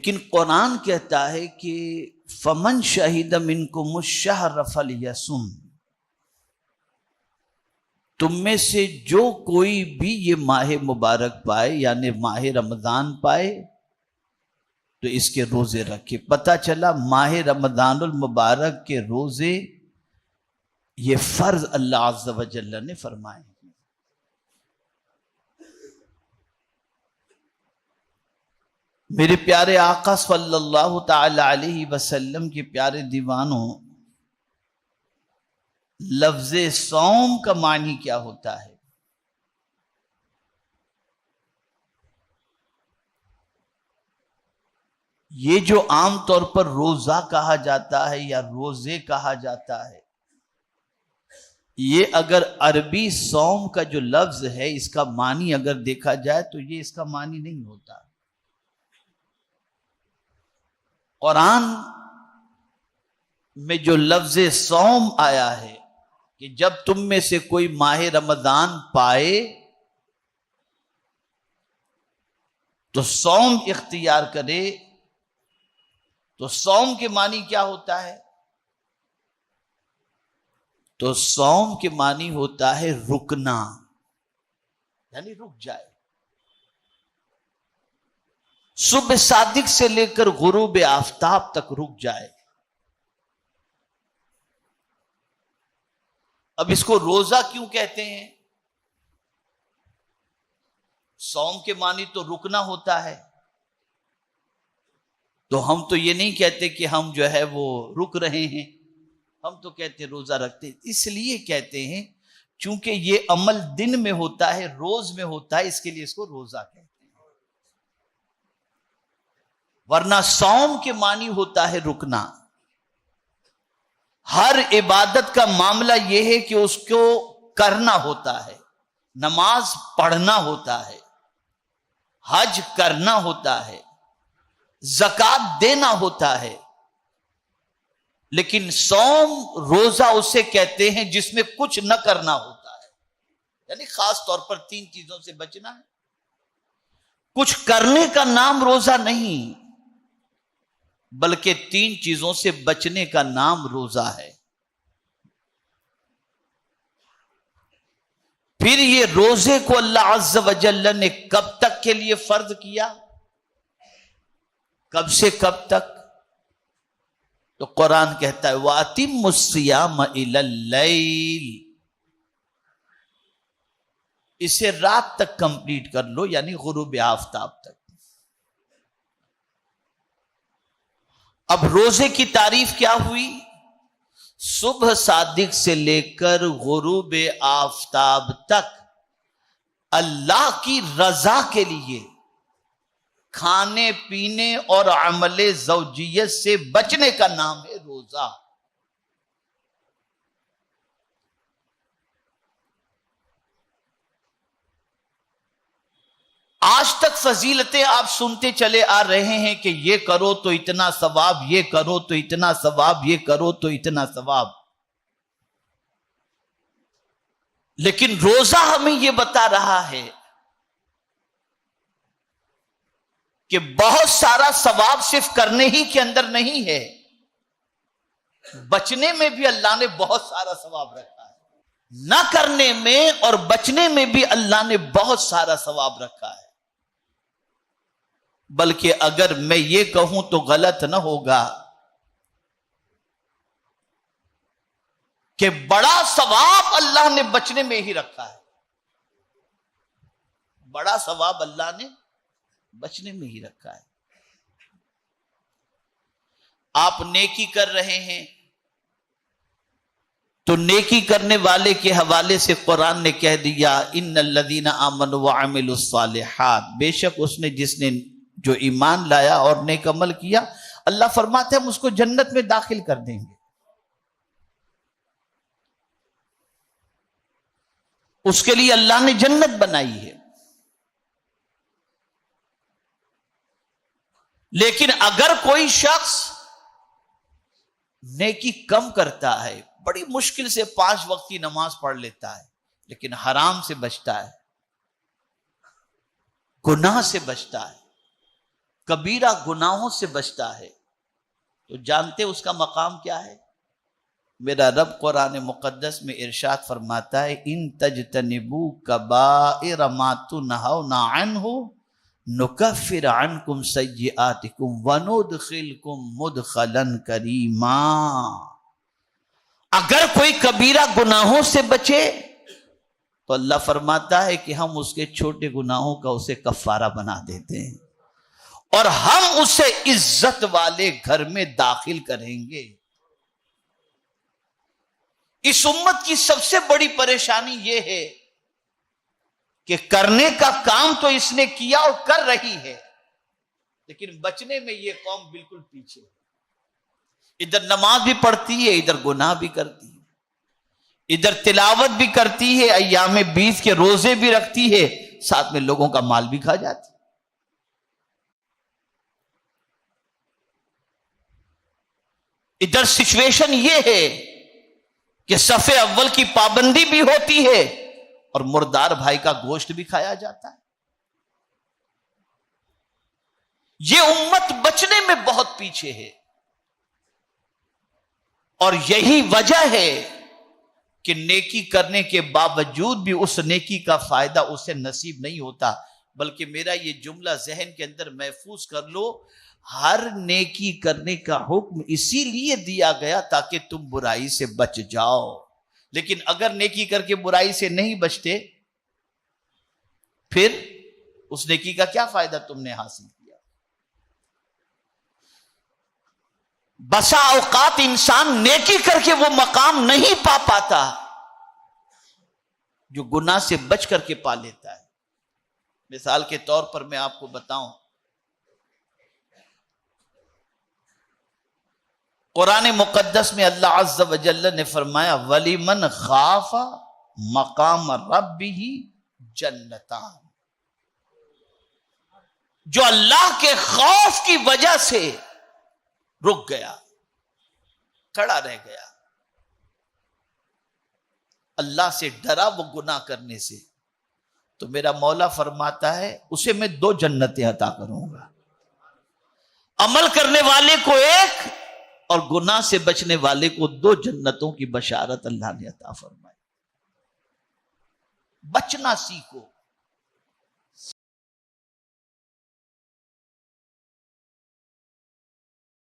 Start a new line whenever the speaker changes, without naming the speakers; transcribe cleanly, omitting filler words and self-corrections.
لیکن قرآن کہتا ہے کہ فمن شہد منکم الشہر فلیصم، تم میں سے جو کوئی بھی یہ ماہ مبارک پائے یعنی ماہ رمضان پائے تو اس کے روزے رکھے۔ پتہ چلا ماہ رمضان المبارک کے روزے یہ فرض اللہ عز و جل نے فرمائے۔ میرے پیارے آقا صلی اللہ تعالی علیہ وسلم کے پیارے دیوانوں، لفظ صوم کا معنی کیا ہوتا ہے؟ یہ جو عام طور پر روزہ کہا جاتا ہے یا روزے کہا جاتا ہے، یہ اگر عربی صوم کا جو لفظ ہے اس کا معنی اگر دیکھا جائے تو یہ اس کا معنی نہیں ہوتا۔ قرآن میں جو لفظ صوم آیا ہے کہ جب تم میں سے کوئی ماہ رمضان پائے تو صوم اختیار کرے، تو صوم کے معنی کیا ہوتا ہے؟ تو صوم کے معنی ہوتا ہے رکنا، یعنی رک جائے، صبح صادق سے لے کر غروب آفتاب تک رک جائے۔ اب اس کو روزہ کیوں کہتے ہیں؟ صوم کے معنی تو رکنا ہوتا ہے، تو ہم تو یہ نہیں کہتے کہ ہم جو ہے وہ رک رہے ہیں، ہم تو کہتے روزہ رکھتے ہیں۔ اس لیے کہتے ہیں چونکہ یہ عمل دن میں ہوتا ہے، روز میں ہوتا ہے، اس کے لیے اس کو روزہ کہتے ہیں۔ ورنہ صوم کے معنی ہوتا ہے رکنا۔ ہر عبادت کا معاملہ یہ ہے کہ اس کو کرنا ہوتا ہے، نماز پڑھنا ہوتا ہے، حج کرنا ہوتا ہے، زکوٰۃ دینا ہوتا ہے، لیکن صوم روزہ اسے کہتے ہیں جس میں کچھ نہ کرنا ہوتا ہے، یعنی خاص طور پر 3 چیزوں سے بچنا ہے۔ کچھ کرنے کا نام روزہ نہیں، بلکہ 3 چیزوں سے بچنے کا نام روزہ ہے۔ پھر یہ روزے کو اللہ عز و جل نے کب تک کے لیے فرض کیا؟ کب سے کب تک؟ تو قرآن کہتا ہے وَأَتِمُّ الصِّيَامَ إِلَى اللَّيْلِ، اسے رات تک کمپلیٹ کر لو، یعنی غروب آفتاب تک۔ اب روزے کی تعریف کیا ہوئی؟ صبح صادق سے لے کر غروب آفتاب تک اللہ کی رضا کے لیے کھانے پینے اور عمل زوجیت سے بچنے کا نام ہے روزہ۔ آج تک فضیلتیں آپ سنتے چلے آ رہے ہیں کہ یہ کرو تو اتنا ثواب، یہ کرو تو اتنا ثواب، یہ کرو تو اتنا ثواب، لیکن روزہ ہمیں یہ بتا رہا ہے کہ بہت سارا ثواب صرف کرنے ہی کے اندر نہیں ہے، بچنے میں بھی اللہ نے بہت سارا ثواب رکھا ہے۔ نہ کرنے میں اور بچنے میں بھی اللہ نے بہت سارا ثواب رکھا ہے۔ بلکہ اگر میں یہ کہوں تو غلط نہ ہوگا کہ بڑا ثواب اللہ نے بچنے میں ہی رکھا ہے، بڑا ثواب اللہ نے بچنے میں ہی رکھا ہے۔ آپ نیکی کر رہے ہیں تو نیکی کرنے والے کے حوالے سے قرآن نے کہہ دیا ان الذین آمنوا وعملوا الصالحات، بے شک اس نے جس نے جو ایمان لایا اور نیک عمل کیا، اللہ فرماتے ہیں ہم اس کو جنت میں داخل کر دیں گے۔ اس کے لیے اللہ نے جنت بنائی ہے۔ لیکن اگر کوئی شخص نیکی کم کرتا ہے، بڑی مشکل سے 5 وقت کی نماز پڑھ لیتا ہے، لیکن حرام سے بچتا ہے، گناہ سے بچتا ہے، کبیرہ گناہوں سے بچتا ہے تو جانتے اس کا مقام کیا ہے؟ میرا رب قرآن مقدس میں ارشاد فرماتا ہے ان تجتنبوا کبائر ما تنہون عنہ نکفر عنکم سیئاتکم وندخلکم مدخلا کریما. اگر کوئی کبیرہ گناہوں سے بچے تو اللہ فرماتا ہے کہ ہم اس کے چھوٹے گناہوں کا اسے کفارہ بنا دیتے ہیں اور ہم اسے عزت والے گھر میں داخل کریں گے. اس امت کی سب سے بڑی پریشانی یہ ہے کہ کرنے کا کام تو اس نے کیا اور کر رہی ہے، لیکن بچنے میں یہ قوم بالکل پیچھے ہے. ادھر نماز بھی پڑھتی ہے، ادھر گناہ بھی کرتی ہے، ادھر تلاوت بھی کرتی ہے، ایام 20 کے روزے بھی رکھتی ہے، ساتھ میں لوگوں کا مال بھی کھا جاتی ہے. ادھر سچویشن یہ ہے کہ صف اول کی پابندی بھی ہوتی ہے اور مردار بھائی کا گوشت بھی کھایا جاتا ہے. یہ امت بچنے میں بہت پیچھے ہے اور یہی وجہ ہے کہ نیکی کرنے کے باوجود بھی اس نیکی کا فائدہ اسے نصیب نہیں ہوتا. بلکہ میرا یہ جملہ ذہن کے اندر محفوظ کر لو، ہر نیکی کرنے کا حکم اسی لیے دیا گیا تاکہ تم برائی سے بچ جاؤ. لیکن اگر نیکی کر کے برائی سے نہیں بچتے پھر اس نیکی کا کیا فائدہ تم نے حاصل کیا؟ بسا اوقات انسان نیکی کر کے وہ مقام نہیں پا پاتا جو گناہ سے بچ کر کے پا لیتا ہے. مثال کے طور پر میں آپ کو بتاؤں، قرآن مقدس میں اللہ عز و جل نے فرمایا وَلِمَنْ خَافَ مَقَامَ رَبِّهِ جَنَّتَانِ. جو اللہ کے خوف کی وجہ سے رک گیا، کھڑا رہ گیا، اللہ سے ڈرا وہ گناہ کرنے سے، تو میرا مولا فرماتا ہے اسے میں 2 جنتیں عطا کروں گا. عمل کرنے والے کو ایک اور گناہ سے بچنے والے کو 2 جنتوں کی بشارت اللہ نے عطا فرمائی. بچنا سیکھو.